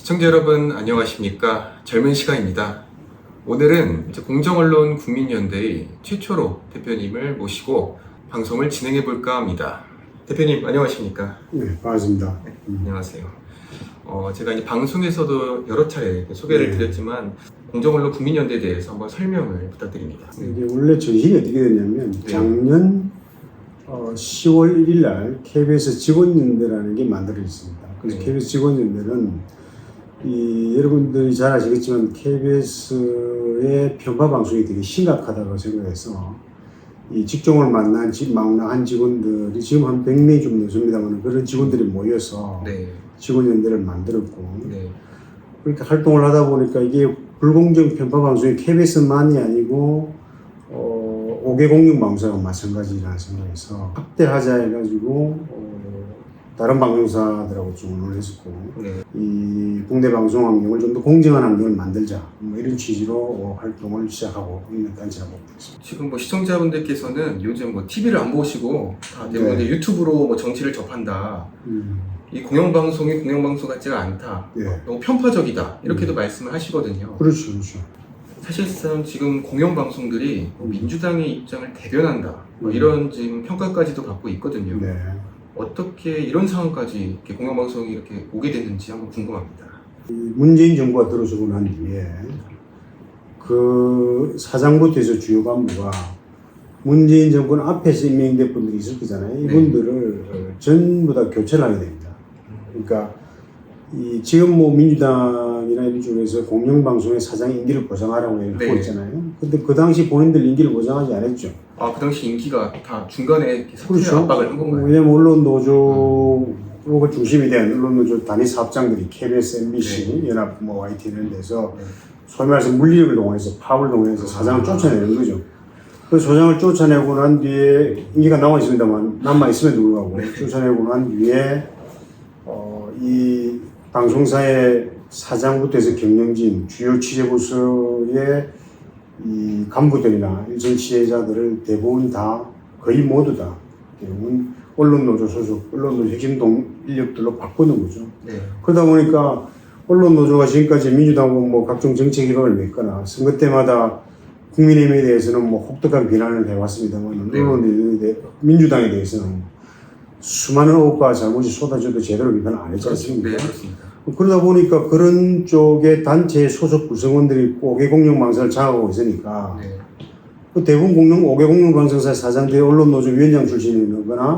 시청자 여러분 안녕하십니까? 젊은 시간입니다. 오늘은 이제 공정언론 국민연대의 최초로 대표님을 모시고 방송을 진행해 볼까 합니다. 대표님 안녕하십니까? 네, 반갑습니다. 네, 안녕하세요. 제가 이제 방송에서도 여러 차례 소개를 드렸지만 공정언론 국민연대에 대해서 한번 설명을 부탁드립니다. 이게 원래 전신이 어떻게 됐냐면 네. 작년 10월 1일 날 KBS 직원연대라는 게 만들어졌습니다. 그래서 네. KBS 직원연대는 여러분들이 잘 아시겠지만 KBS의 편파 방송이 되게 심각하다고 생각해서 이 직종을 망라한 직원들이 지금 한 100명이 좀 넘습니다만 그런 직원들이 모여서 네. 직원연대를 만들었고 네. 그렇게 활동을 하다 보니까 이게 불공정 편파 방송이 KBS만이 아니고 5개 공영 방송과 마찬가지라 생각해서 확대하자 해가지고 다른 방송사들하고 좀 의논을 했었고 네. 이 국내 방송 환경을 좀 더 공정한 환경을 만들자 뭐 이런 취지로 활동을 시작하고 있는 단체라고 보고 있습니다. 지금 뭐 시청자분들께서는 요즘 뭐 TV를 안 보시고 다 대부분 네. 유튜브로 뭐 정치를 접한다. 이 공영방송이 공영방송 같지가 않다. 네. 너무 편파적이다. 이렇게도 말씀을 하시거든요. 그렇죠, 그렇죠. 사실상 지금 공영방송들이 민주당의 입장을 대변한다. 뭐 이런 지금 평가까지도 받고 있거든요. 네. 어떻게 이런 상황까지 이렇게 공영방송이 이렇게 오게 됐는지 한번 궁금합니다. 문재인 정부가 들어서고 난 뒤에 그 사장부터 해서 주요 간부가 문재인 정권 앞에서 임명된 분들이 있을 거잖아요. 이분들을 전부 다 교체를 하게 됩니다. 그러니까 지금 뭐 민주당이나 이런 쪽에서 공영방송의 사장 임기를 보장하라고 얘기를 하고 있잖아요. 근데 그 당시 본인들 임기를 보장하지 않았죠. 아, 그 당시 인기가 다 중간에 사퇴 그렇죠. 압박을 한 건가요? 왜냐면 언론노조가 중심이 된 언론노조 단위 사업장들이 KBS, MBC, 연합, 뭐 YT 이런 데서 소위 말해서 물리력을 동원해서 파업을 동원해서 사장을 쫓아내는 거죠. 그 소장을 쫓아내고 난 뒤에 인기가 남아 있습니다만 남아 있음에도 불구하고 쫓아내고 난 뒤에 이 방송사의 사장부터 해서 경영진, 주요 취재부서의 이 간부들이나 일선 지혜자들을 대부분 다 거의 모두 다 대부분 언론노조 소속, 언론노조 핵심 인력들로 바꾸는 거죠. 네. 그러다 보니까 언론노조가 지금까지 민주당하고 뭐 각종 정책 기반을 맺거나 선거 때마다 국민의힘에 대해서는 뭐 혹독한 비난을 해왔습니다만 민주당에 대해서는 수많은 억과 잘못이 쏟아져도 제대로 비판을 안 했지 않습니까? 네, 그렇습니다. 그러다 보니까 그런 쪽의 단체 소속 구성원들이 5개 공영방송을 장악하고 있으니까 그 대부분 5개 공영방송사 사장들이 언론노조 위원장 출신이거나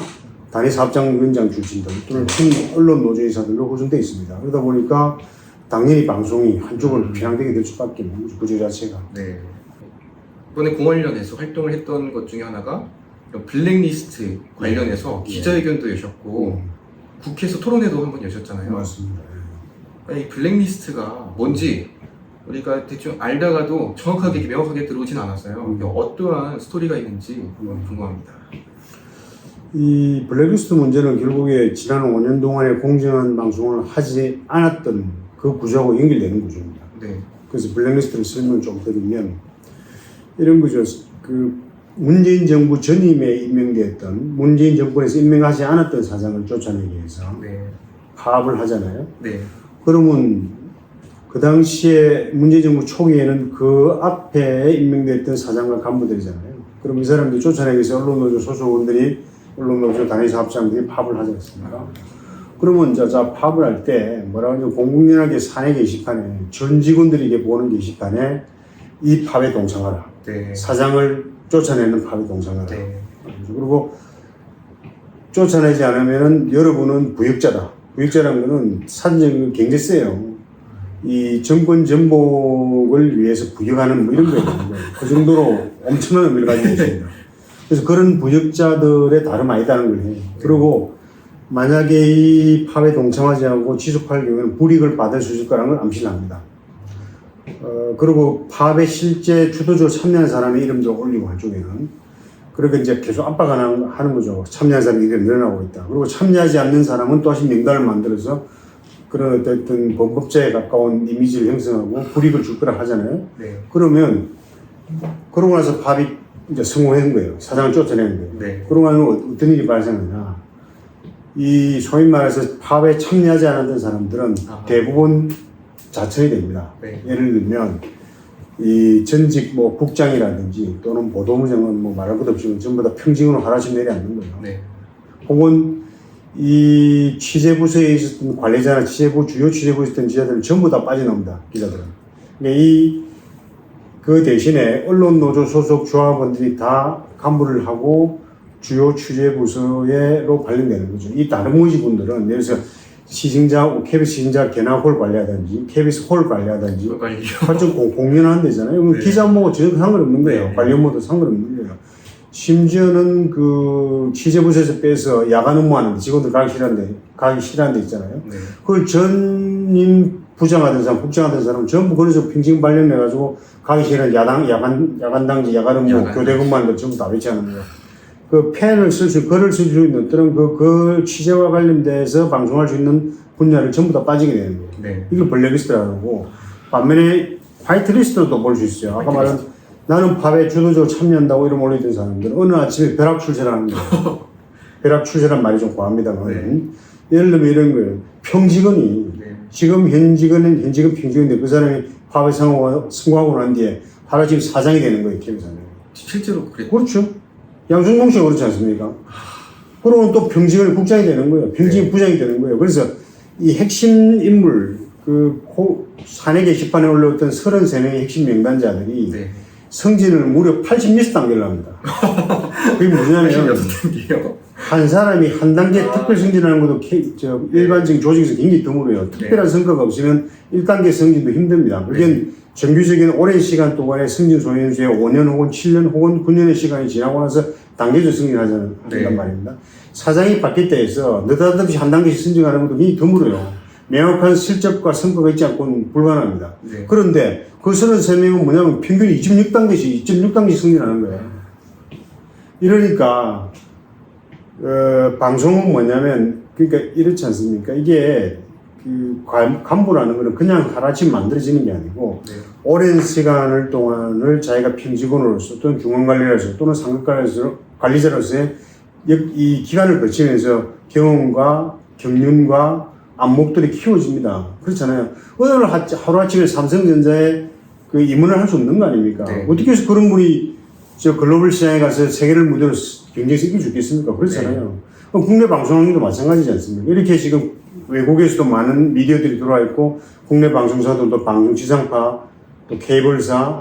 단위 사업장 위원장 출신들 또는 언론노조이사들로 구성되어 있습니다. 그러다 보니까 당연히 방송이 한쪽으로 편향되게 될 수밖에 없는 거죠. 구조 자체가. 네. 이번에 공원련에서 활동을 했던 것 중에 하나가 블랙리스트 관련해서 기자회견도 여셨고 국회에서 토론회도 한번 여셨잖아요. 맞습니다. 이 블랙리스트가 뭔지 우리가 대충 알다가도 정확하게 명확하게 들어오진 않았어요. 어떠한 스토리가 있는지 궁금합니다. 이 블랙리스트 문제는 결국에 지난 5년 동안에 공정한 방송을 하지 않았던 그 구조하고 연결되는 구조입니다. 네. 그래서 블랙리스트를 설명을 좀 드리면 이런 거죠. 그 문재인 정부 전임에 임명됐던 문재인 정권에서 임명하지 않았던 사장을 쫓아내기 위해서 파업을 하잖아요. 네. 그러면 그 당시에 문재인 정부 초기에는 그 앞에 임명됐던 사장과 간부들이잖아요. 그럼 이 사람들이 쫓아내기 위해서 언론노조 소속원들이 언론노조 단위 사업장들이 파업을 하지 않습니까? 그러면 자 파업을 할 때 뭐라고 하냐면 공공연하게 사내 게시판에 전 직원들에게 보는 게시판에 이 파업에 동참하라. 네. 사장을 쫓아내는 파업에 동참하라. 네. 그리고 쫓아내지 않으면은 여러분은 부역자다. 부역자라는 거는 사전적인 굉장히 세요. 이 정권 전복을 위해서 부역하는 뭐 이런 거예요. 그 정도로 엄청난 의미를 가지고 있습니다. 그래서 그런 부역자들의 다름 아니다는 걸 해요. 그리고 만약에 이 파업에 동참하지 않고 지속할 경우에는 불이익을 받을 수 있을 거라는 걸 암시합니다. 그리고 파업에 실제 주도적으로 참여한 사람의 이름도 올리고 한쪽에는 그렇게 이제 계속 압박하는 거죠. 참여한 사람이 이렇게 늘어나고 있다. 그리고 참여하지 않는 사람은 또다시 명단을 만들어서 그런 어쨌든 범법자에 가까운 이미지를 형성하고 불이익을 줄 거라 하잖아요. 그러면 그러고 나서 파업이 이제 성공한 거예요. 사장을 쫓아내는 거예요. 그러고 나면 어떤 일이 발생하냐. 이 소위 말해서 파업에 참여하지 않았던 사람들은 대부분 자천이 됩니다. 네. 예를 들면 이 전직 뭐 국장이라든지 또는 보도부장은 뭐 말할 것 없이 전부 다 평직으로 하나씩 내려앉는 거예요. 네. 혹은 이 취재부서에 있었던 관리자나 주요 취재부에 있었던 기자들은 전부 다 빠져나옵니다. 기자들은. 그러니까 그 대신에 언론노조 소속 조합원들이 다 간부를 하고 주요 취재부서로 발령되는 거죠. 이 다른 모지 분들은 예를 들어서 KBS 시승자 견학홀 관리하든지 KBS 홀 관리하든지 활동 공연하는 데잖아요. 네. 기자 업무하고 전혀 상관없는 거예요. 네. 관리 업무도 상관없는 거예요. 심지어는 그 취재부서에서 빼서 야간 업무하는데 직원들 가기 싫어하는 데 있잖아요. 네. 그걸 전임 부장하던 사람, 국장하던 사람 전부 그래서 평징 발령내가지고 가기 싫은 야간 당지, 야간 업무, 교대 근무하는 걸 전부 다 배치하는 거예요. 그 글을 쓸 수 있는 어떤 그 취재와 관련돼서 방송할 수 있는 분야를 전부 다 빠지게 되는 거예요. 네. 이걸 블랙리스트라고 하고, 반면에 화이트리스트도 볼 수 있어요. 아까 말한 나는 파업에 주도적으로 참여한다고 이름 올리던 사람들은 어느 아침에 벼락 출세라는 거예요. 벼락 출세란 말이 좀 과합니다만. 네. 예를 들면 이런 거예요. 평직원이, 네. 지금 현직은 평직원인데 그 사람이 파업에 성공하고 난 뒤에 하루아침에 사장이 되는 거예요, KBS는. 실제로 그랬죠. 그렇죠. 양승봉 씨가 그렇지 않습니까? 그러면 또 평직원이 국장이 되는 거예요. 평직이 네. 부장이 되는 거예요. 그래서 이 핵심 인물, 사내 게시판에 올라왔던 33명의 핵심 명단자들이 네. 성진을 무려 80몇 단계를 합니다. 그게 뭐냐면, 86단계요. 한 사람이 한 단계 특별 승진하는 것도 일반적인 조직에서 굉장히 드물어요. 특별한 성과가 없으면 1단계 승진도 힘듭니다. 그게 정규적인 오랜 시간 동안의 승진 소연수에 5년 혹은 7년 혹은 9년의 시간이 지나고 나서 단계적 승진하자는 말입니다. 사장이 바뀔 때에서 느닷없이 한 단계씩 승진하는 것도 굉장히 드물어요. 명확한 실적과 성과가 있지 않고는 불가능합니다. 네. 그런데 그 33명은 뭐냐면 평균 2.6단계씩 승진하는 거예요. 이러니까 방송은 뭐냐면, 그러니까 이렇지 않습니까? 이게 그 간부라는 거는 그냥 하루아침 만들어지는 게 아니고, 네. 오랜 시간을 동안을 자기가 평직원으로서 또는 중앙관리자로서 또는 상급관리자로서의 이 기간을 거치면서 경험과 경륜과 안목들이 키워집니다. 그렇잖아요. 오늘 하루아침에 삼성전자에 그 임원을 할 수 없는 거 아닙니까? 네. 어떻게 해서 그런 분이 글로벌 시장에 가서 세계를 무대로 경쟁에서 이길 수 있겠습니까? 그렇잖아요. 그럼 국내 방송국도 마찬가지지 않습니까? 이렇게 지금 외국에서도 많은 미디어들이 들어와 있고, 국내 방송사들도 방송 지상파, 또 케이블사,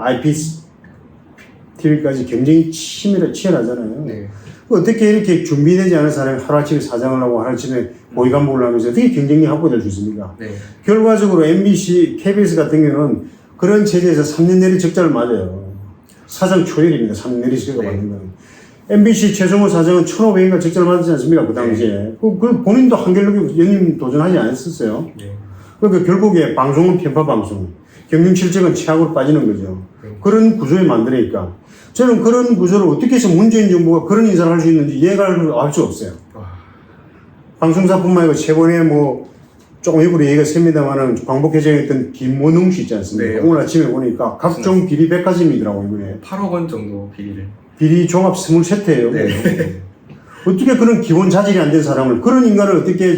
IPTV까지 경쟁이 치열하잖아요. 네. 어떻게 이렇게 준비되지 않은 사람이 하루아침에 사장을 하고 하루아침에 고위간부를 하면서 어떻게 경쟁력이 확보될 수 있습니까? 네. 결과적으로 MBC, KBS 같은 경우는 그런 체제에서 3년 내리 적자를 맞아요. 사장 초일입니다. 3년 내리 적자가 맞는 건. MBC 최성호 사장은 1,500인가 적자를 맞았지 않습니까? 그 당시에. 그 본인도 한결로 연임 도전하지 않았었어요. 네. 그러니까 결국에 방송은 편파 방송, 경영 실적은 최악으로 빠지는 거죠. 그런 구조에 만드니까. 저는 그런 구조를 어떻게 해서 문재인 정부가 그런 인사를 할 수 있는지 이해가 할 수 없어요. 방송사뿐만 아니고 최근에 조금 일부러 얘기가 셉니다만은 광복회장에 있던 김원웅 씨 있지 않습니까? 네. 오늘 아침에 보니까 각종 비리 백화점이더라고요, 이번에. 8억 원 정도 비리를. 비리 종합 23회예요. 네. 어떻게 그런 기본 자질이 안 된 사람을, 그런 인간을 어떻게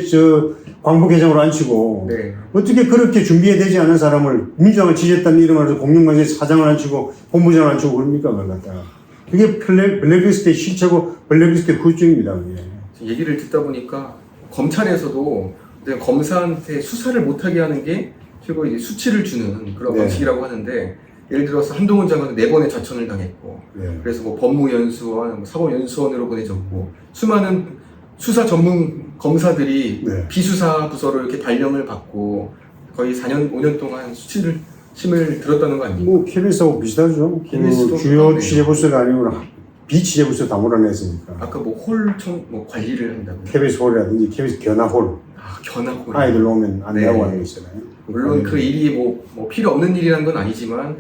광복회장으로 앉히고, 네. 어떻게 그렇게 준비되지 않은 사람을 민주당을 지지했다는 이름으로 공룡관에 사장을 앉히고 본부장을 앉히고 그럽니까? 그걸 갖다가. 그게 블랙리스트의 실체고 블랙리스트의 후유증입니다. 그게. 얘기를 듣다 보니까 검찰에서도 검사한테 수사를 못하게 하는 게 결국 이제 수치를 주는 그런 네. 방식이라고 하는데, 예를 들어서 한동훈 장관은 4번의 자천을 당했고, 네. 그래서 법무연수원, 사법연수원으로 보내졌고, 수많은 수사 전문 검사들이 네. 비수사 부서로 이렇게 발령을 받고 거의 4년, 5년 동안 수침을 들었다는 거 아닙니까? KBS하고 비슷하죠. KBS 도 주요 그러네요. 취재부서가 아니고 비취재부서 다 몰아냈으니까. 아까 관리를 한다고. KBS 홀이라든지 KBS 견학홀. 견학홀. 아이들 오면 안내하고 네. 하는 거 있잖아요. 물론 그 일이 필요 없는 일이라는 건 아니지만,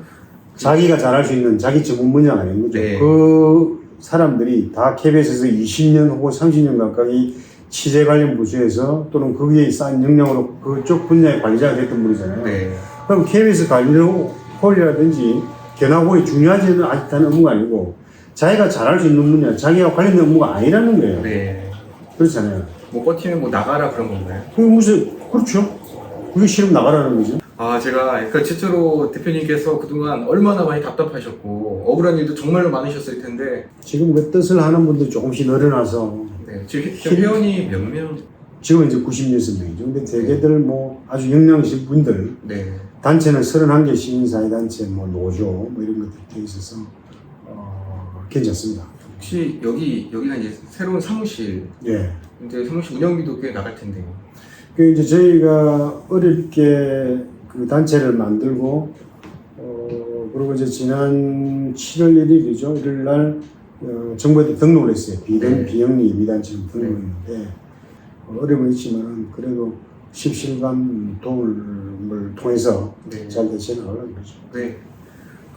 자기가 잘할 수 있는 자기 전문 분야가 아닌 거죠. 네. 그 사람들이 다 KBS에서 20년 혹은 30년 가까이 취재 관련 부서에서 또는 거기에 쌓인 역량으로 그쪽 분야의 관리자가 됐던 분이잖아요. 네. 그럼 KBS 관리홀이라든지 견학홀이 중요하지 않다는 업무가 아니고 자기가 잘할 수 있는 분야, 자기가 관련된 업무가 아니라는 거예요. 네. 그렇잖아요. 버티면 나가라 그런 건가요? 그렇죠. 그게 싫으면 나가라는 거죠. 제가 그 최초로 대표님께서 그동안 얼마나 많이 답답하셨고 억울한 일도 정말로 많으셨을 텐데 지금 그 뜻을 하는 분들이 조금씩 늘어나서 네, 지금 회원이 몇 명? 지금 이제 96명이죠. 근데 대개들 뭐 아주 역량이신 분들, 네. 단체는 31개 시민사회단체, 뭐 노조, 뭐 이런 것들이 돼 있어서 괜찮습니다. 혹시 여기가 이제 새로운 사무실, 예. 이제 사무실 운영비도 꽤 나갈 텐데요. 그 이제 저희가 어렵게 그 단체를 만들고 그리고 이제 지난 7월 1일이죠. 일요일 날 정부에 등록을 했어요. 네. 비영리 예비단체로 등록을 했는데 어려움은 있지만 그래도 십실반 도움을 통해서 네. 잘 대처해 나가려고 그러죠. 네.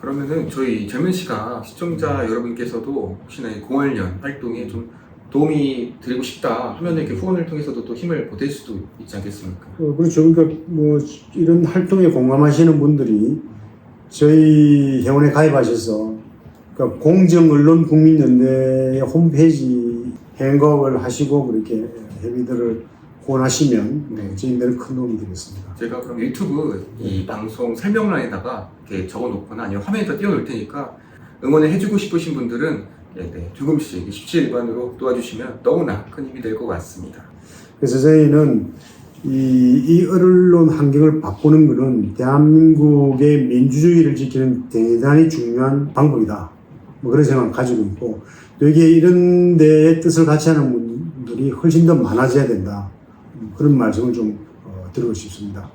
그러면은 저희 젊은 시각 시청자 여러분께서도 혹시나 이 공활년 활동에 좀 도움이 드리고 싶다 하면 이렇게 후원을 통해서도 또 힘을 보탤 수도 있지 않겠습니까? 그렇죠. 그러니까 뭐 이런 활동에 공감하시는 분들이 저희 회원에 가입하셔서 그러니까 공정언론국민연대 홈페이지 행각을 하시고 그렇게 회비들을 후원하시면 네. 저희들은 큰 도움이 되겠습니다. 제가 그럼 유튜브 이 방송 설명란에다가 이렇게 적어놓거나 아니면 화면에다 띄워놓을 테니까 응원을 해주고 싶으신 분들은 조금씩 십시일반으로 도와주시면 너무나 큰 힘이 될 것 같습니다. 그래서 저희는 이 언론 환경을 바꾸는 것은 대한민국의 민주주의를 지키는 대단히 중요한 방법이다. 뭐 그런 생각을 가지고 있고, 또 이게 이런 데에 뜻을 같이 하는 분들이 훨씬 더 많아져야 된다. 그런 말씀을 좀 드리고 싶습니다.